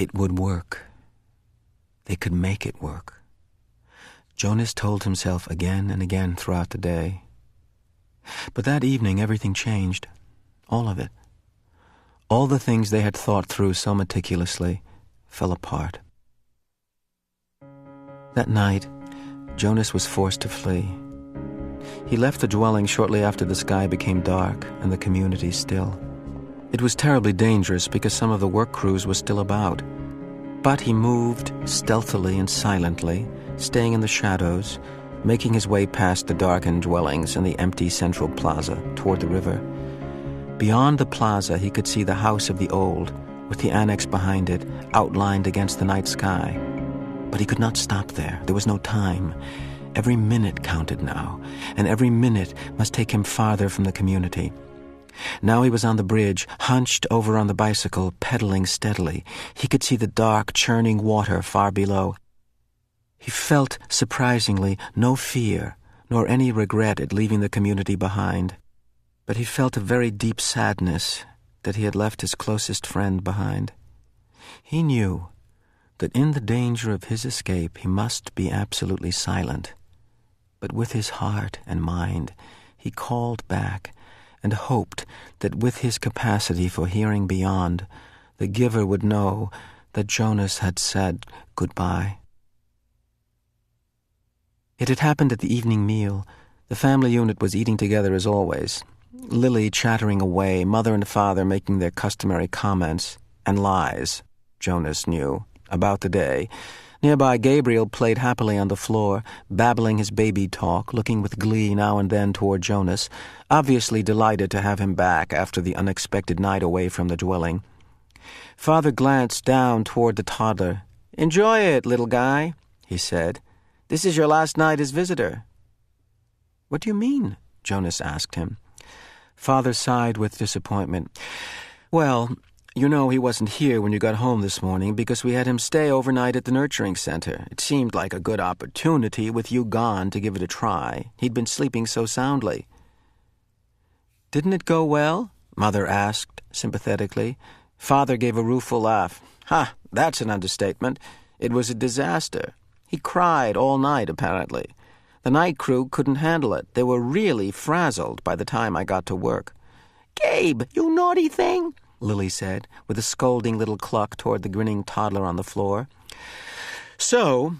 It would work. They could make it work. Jonas told himself again and again throughout the day. But that evening everything changed. All of it. All the things they had thought through so meticulously fell apart. That night, Jonas was forced to flee. He left the dwelling shortly after the sky became dark and the community still. It was terribly dangerous because some of the work crews were still about. But he moved stealthily and silently, staying in the shadows, making his way past the darkened dwellings and the empty central plaza toward the river. Beyond the plaza, he could see the house of the old, with the annex behind it, outlined against the night sky. But he could not stop there. There was no time. Every minute counted now, and every minute must take him farther from the community. Now he was on the bridge, hunched over on the bicycle, pedaling steadily. He could see the dark, churning water far below. He felt, surprisingly, no fear, nor any regret at leaving the community behind. But he felt a very deep sadness that he had left his closest friend behind. He knew that in the danger of his escape he must be absolutely silent. But with his heart and mind, he called back and hoped that with his capacity for hearing beyond, the giver would know that Jonas had said goodbye. It had happened at the evening meal. The family unit was eating together as always, Lily chattering away, mother and father making their customary comments and lies, Jonas knew, about the day. Nearby, Gabriel played happily on the floor, babbling his baby talk, looking with glee now and then toward Jonas, obviously delighted to have him back after the unexpected night away from the dwelling. Father glanced down toward the toddler. "Enjoy it, little guy," he said. "This is your last night as visitor." "What do you mean?" Jonas asked him. Father sighed with disappointment. "Well, you know he wasn't here when you got home this morning because we had him stay overnight at the nurturing center. It seemed like a good opportunity with you gone to give it a try. He'd been sleeping so soundly." "Didn't it go well?" Mother asked sympathetically. Father gave a rueful laugh. "Ha, that's an understatement. It was a disaster. He cried all night, apparently. The night crew couldn't handle it. They were really frazzled by the time I got to work." "Gabe, you naughty thing," Lily said, with a scolding little cluck toward the grinning toddler on the floor. "So,"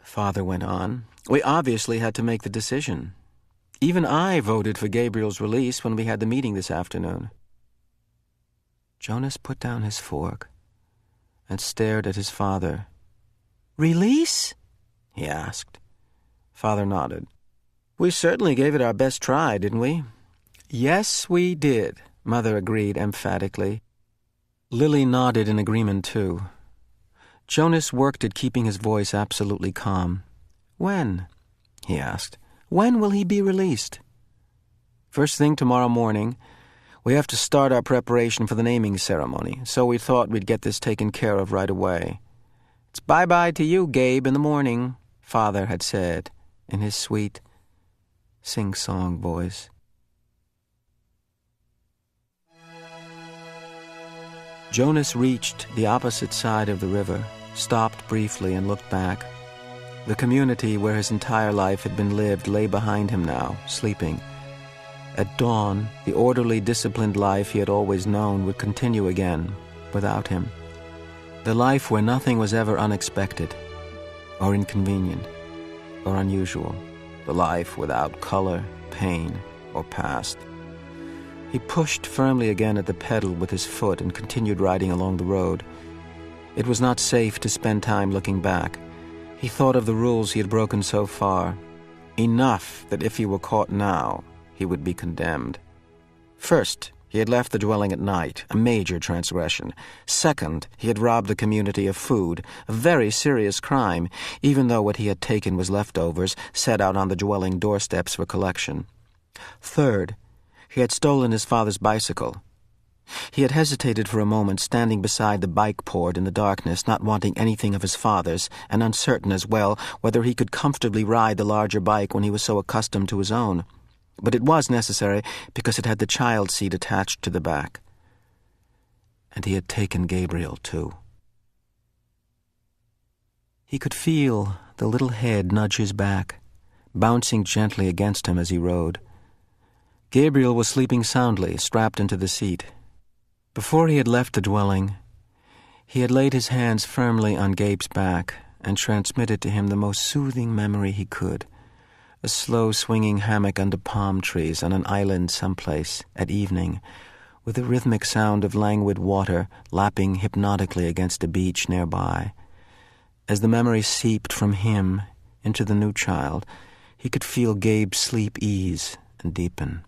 Father went on, "we obviously had to make the decision. Even I voted for Gabriel's release when we had the meeting this afternoon." Jonas put down his fork and stared at his father. "Release?" he asked. Father nodded. "We certainly gave it our best try, didn't we?" "Yes, we did," Mother agreed emphatically. Lily nodded in agreement, too. Jonas worked at keeping his voice absolutely calm. "When?" he asked. "When will he be released?" "First thing tomorrow morning. We have to start our preparation for the naming ceremony, so we thought we'd get this taken care of right away." "It's bye-bye to you, Gabe, in the morning," Father had said in his sweet, sing-song voice. Jonas reached the opposite side of the river, stopped briefly and looked back. The community where his entire life had been lived lay behind him now, sleeping. At dawn, the orderly, disciplined life he had always known would continue again, without him. The life where nothing was ever unexpected, or inconvenient, or unusual. The life without color, pain, or past. He pushed firmly again at the pedal with his foot and continued riding along the road. It was not safe to spend time looking back. He thought of the rules he had broken so far. Enough that if he were caught now, he would be condemned. First, he had left the dwelling at night, a major transgression. Second, he had robbed the community of food, a very serious crime, even though what he had taken was leftovers set out on the dwelling doorsteps for collection. Third, he had stolen his father's bicycle. He had hesitated for a moment, standing beside the bike port in the darkness, not wanting anything of his father's, and uncertain as well whether he could comfortably ride the larger bike when he was so accustomed to his own. But it was necessary because it had the child seat attached to the back. And he had taken Gabriel, too. He could feel the little head nudge his back, bouncing gently against him as he rode. Gabriel was sleeping soundly, strapped into the seat. Before he had left the dwelling, he had laid his hands firmly on Gabe's back and transmitted to him the most soothing memory he could. A slow swinging hammock under palm trees on an island someplace at evening, with the rhythmic sound of languid water lapping hypnotically against a beach nearby. As the memory seeped from him into the new child, he could feel Gabe's sleep ease and deepen.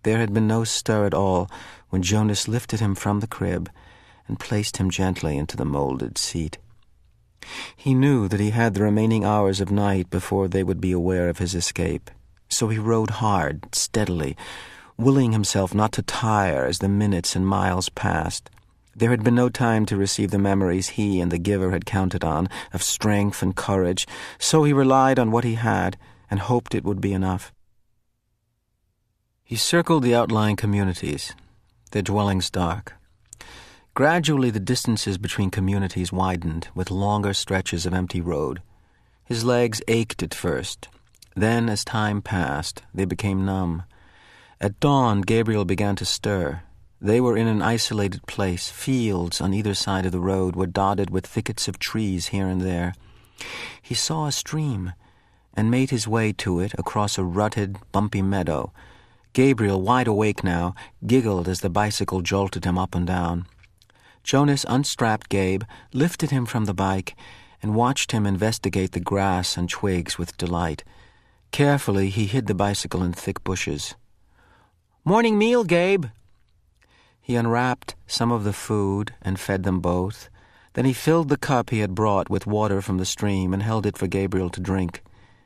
There had been no stir at all when Jonas lifted him from the crib and placed him gently into the molded seat. He knew that he had the remaining hours of night before they would be aware of his escape, so he rode hard, steadily, willing himself not to tire as the minutes and miles passed. There had been no time to receive the memories he and the giver had counted on, of strength and courage, so he relied on what he had and hoped it would be enough. He circled the outlying communities, their dwellings dark. Gradually the distances between communities widened, with longer stretches of empty road. His legs ached at first. Then, as time passed, they became numb. At dawn, Gabriel began to stir. They were in an isolated place. Fields on either side of the road were dotted with thickets of trees here and there. He saw a stream and made his way to it across a rutted, bumpy meadow. Gabriel, wide awake now, giggled as the bicycle jolted him up and down. Jonas unstrapped Gabe, lifted him from the bike, and watched him investigate the grass and twigs with delight. Carefully, he hid the bicycle in thick bushes. "Morning meal, Gabe." He unwrapped some of the food and fed them both. Then he filled the cup he had brought with water from the stream and held it for Gabriel to drink.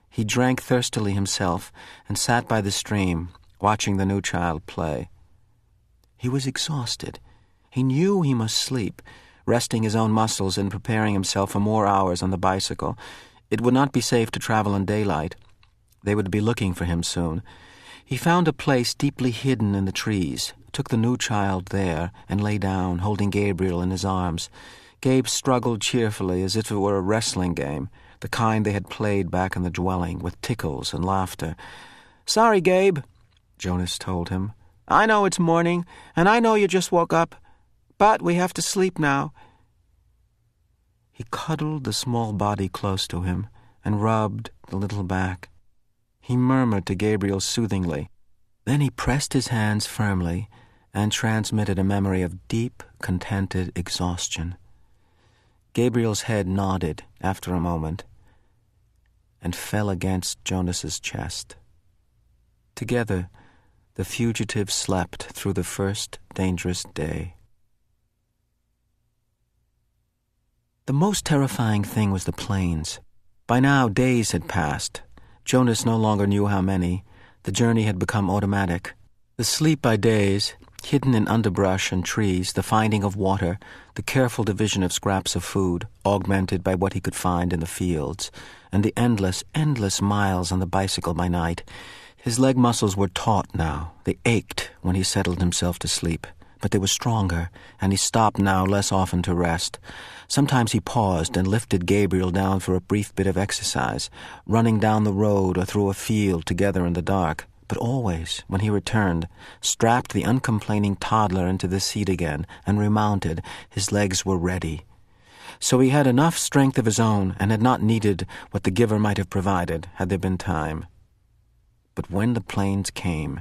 He drank thirstily himself and sat by the stream, watching the new child play. He was exhausted. He knew he must sleep, resting his own muscles and preparing himself for more hours on the bicycle. It would not be safe to travel in daylight. They would be looking for him soon. He found a place deeply hidden in the trees, took the new child there, and lay down, holding Gabriel in his arms. Gabe struggled cheerfully as if it were a wrestling game, the kind they had played back in the dwelling, with tickles and laughter. "Sorry, Gabe," Jonas told him. "I know it's morning, and I know you just woke up. But we have to sleep now." He cuddled the small body close to him and rubbed the little back. He murmured to Gabriel soothingly. Then he pressed his hands firmly and transmitted a memory of deep, contented exhaustion. Gabriel's head nodded after a moment and fell against Jonas's chest. Together, the fugitives slept through the first dangerous day. The most terrifying thing was the plains. By now, days had passed. Jonas no longer knew how many. The journey had become automatic. The sleep by days, hidden in underbrush and trees, the finding of water, the careful division of scraps of food, augmented by what he could find in the fields, and the endless, endless miles on the bicycle by night. His leg muscles were taut now. They ached when he settled himself to sleep. But they were stronger, and he stopped now less often to rest. Sometimes he paused and lifted Gabriel down for a brief bit of exercise, running down the road or through a field together in the dark. But always, when he returned, strapped the uncomplaining toddler into the seat again and remounted, his legs were ready. So he had enough strength of his own and had not needed what the giver might have provided had there been time. But when the plains came,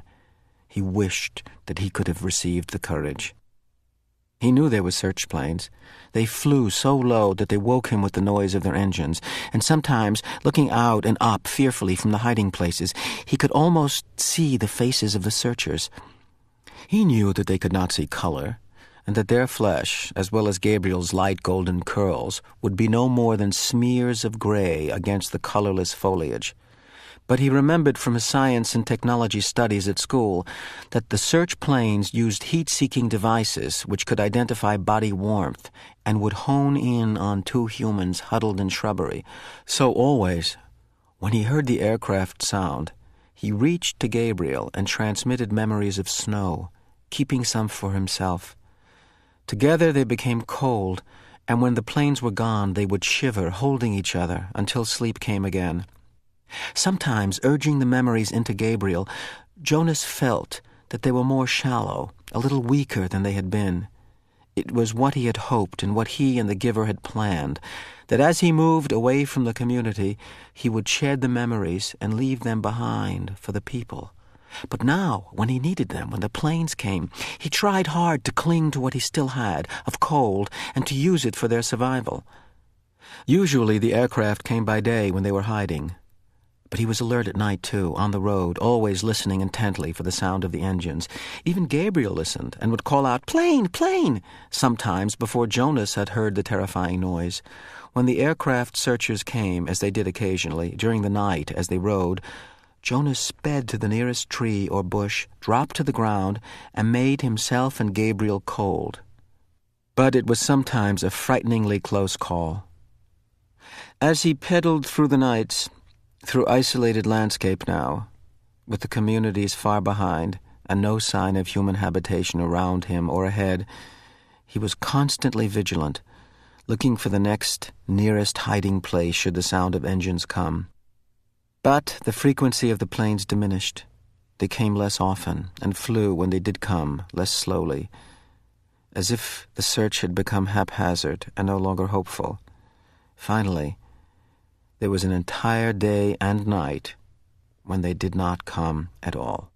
he wished that he could have received the courage. He knew they were search planes. They flew so low that they woke him with the noise of their engines, and sometimes, looking out and up fearfully from the hiding places, he could almost see the faces of the searchers. He knew that they could not see color, and that their flesh, as well as Gabriel's light golden curls, would be no more than smears of gray against the colorless foliage. But he remembered from his science and technology studies at school that the search planes used heat-seeking devices which could identify body warmth and would hone in on two humans huddled in shrubbery. So always, when he heard the aircraft sound, he reached to Gabriel and transmitted memories of snow, keeping some for himself. Together they became cold and when the planes were gone, they would shiver, holding each other, until sleep came again. Sometimes, urging the memories into Gabriel, Jonas felt that they were more shallow, a little weaker than they had been. It was what he had hoped and what he and the giver had planned, that as he moved away from the community, he would shed the memories and leave them behind for the people. But now, when he needed them, when the planes came, he tried hard to cling to what he still had of cold and to use it for their survival. Usually the aircraft came by day when they were hiding. But he was alert at night, too, on the road, always listening intently for the sound of the engines. Even Gabriel listened and would call out, "Plane! Plane!" sometimes before Jonas had heard the terrifying noise. When the aircraft searchers came, as they did occasionally, during the night as they rode, Jonas sped to the nearest tree or bush, dropped to the ground, and made himself and Gabriel cold. But it was sometimes a frighteningly close call. As he pedaled through the nights, through isolated landscape now, with the communities far behind and no sign of human habitation around him or ahead, he was constantly vigilant, looking for the next nearest hiding place should the sound of engines come. But the frequency of the planes diminished. They came less often and flew, when they did come, less slowly, as if the search had become haphazard and no longer hopeful. Finally, there was an entire day and night when they did not come at all.